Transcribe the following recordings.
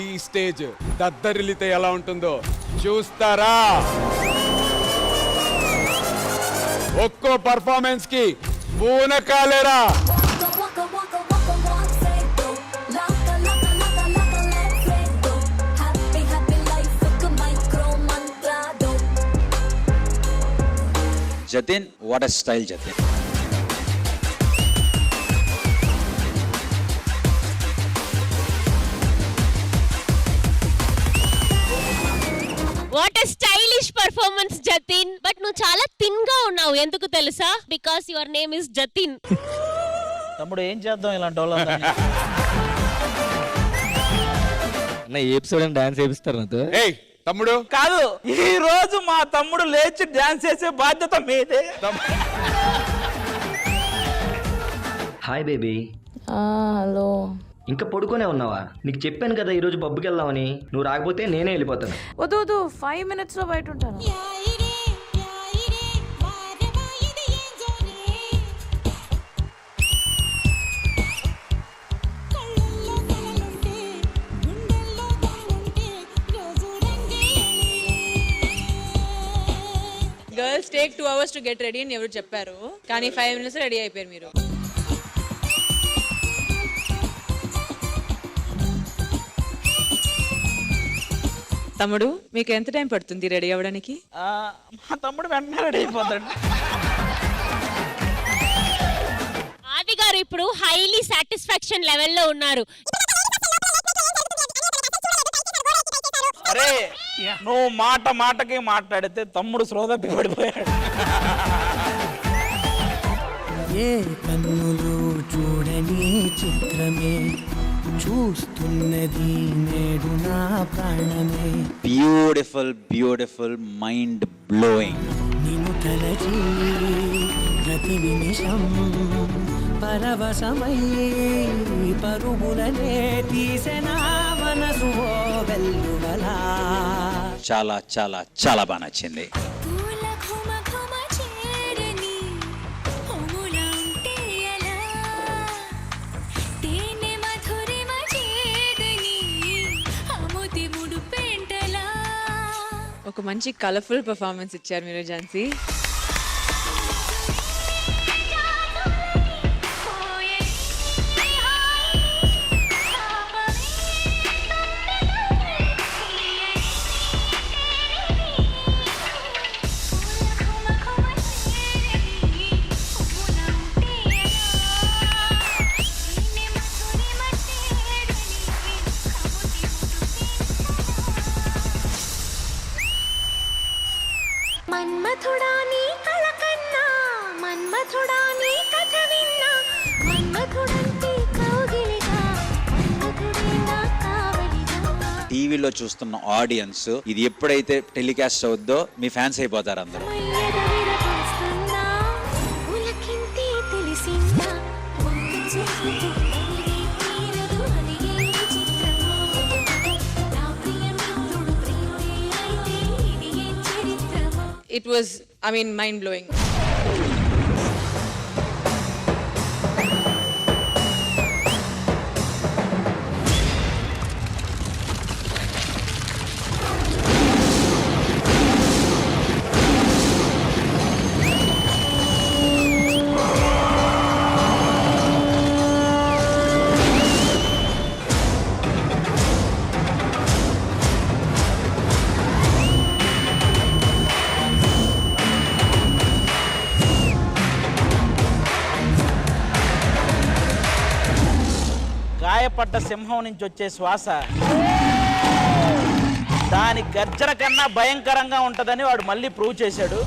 ఇది స్టేజ్. దద్దరిల్లితే ఎలా ఉంటుందో చూస్తారా? ఒక్కో పర్ఫార్మెన్స్ కి పూనకాలేరా. Jatin, what a style, Jatin. What a stylish performance Jatin. But నువ్వు చాలా థిన్ గా ఉన్నావు, ఎందుకు తెలుసా? Because your name is Jatin. తమ్ముడు ఏం చేద్దాం ఇలాంటి వాళ్ళని? ఈ ఎపిసోడ్ డాన్స్ చేపిస్తారు నాతో. ఏయ్ తమ్ముడు కాదు, ఈ రోజు మా తమ్ముడు లేచి డాన్స్ చేసే బాధ్యత మీదే. Hi baby. హలో. ఇంకా పడుకోనే ఉన్నావా? నీకు చెప్పాను కదా ఈరోజు పబ్కి వెళ్దామని. నువ్వు రాకపోతే నేనే వెళ్ళిపోతాను. వద్దు 5 minutes లో బయట ఉంటాను. Girls take 2 hours to get ready అని ఎవరు చెప్పారు, కానీ 5 minutes రెడీ అయిపోయారు మీరు. తమ్ముడు మీకు ఎంత టైం పడుతుంది రెడీ అవ్వడానికి? మా తమ్ముడు వెంటనే రెడీ అయిపోతాడు. ఆది గారు ఇప్పుడు హైలీ సాటిస్ఫాక్షన్ లెవెల్లో ఉన్నారు. అరే నువ్వు మాటకి మాట్లాడితే తమ్ముడు శ్రోతప్పి పడిపోయాడు. ఏ కన్నులు చూడని చిత్రమే చూస్తున్నది నేడు నా ప్రాణమే. Beautiful mind blowing. నిన్ను తలచి ప్రతి నిమిషం పరవశమై పరుగులనే తీసెనా మనసు వెల్లువలా. చాలా చాలా చాలా బాగా నచ్చింది. ఒక మంచి కలర్ఫుల్ పర్ఫార్మెన్స్ ఇచ్చారు మీరు ఝాన్సీ. మన్మథుడాని కళకన్నా మన్మథుడాని కథ విన్నా మన్మథుడంటే కౌగిలిగా మన్మథుడేనా కావలిగా. టీవీలో చూస్తున్న ఆడియన్స్ ఇది ఎప్పుడైతే టెలికాస్ట్ అవుద్దో మీ ఫ్యాన్స్ అయిపోతారు అందరూ. It was, mind blowing. గాయపడ్డ సింహం నుంచి వచ్చే శ్వాస దాని గర్జన కన్నా భయంకరంగా ఉంటుందని వాడు మళ్ళీ ప్రూవ్ చేశాడు.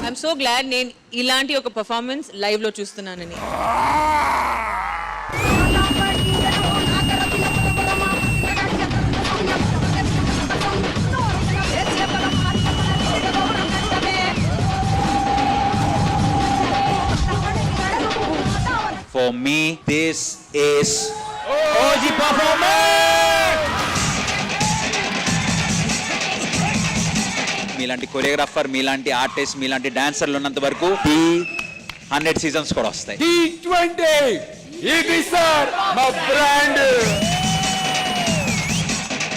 ఐఎమ్ సో గ్లాడ్ నేను ఇలాంటి ఒక పర్ఫార్మెన్స్ లైవ్ లో చూస్తున్నానని. For me this is OG performance. మీలాంటి కొరియోగ్రాఫర్, మీలాంటి ఆర్టిస్ట్, మీలాంటి డాన్సర్లు ఉన్నంత వరకు 100 సీజన్స్ కూడా వస్తాయి. T20 ఇది సార్ మా బ్రాండ్.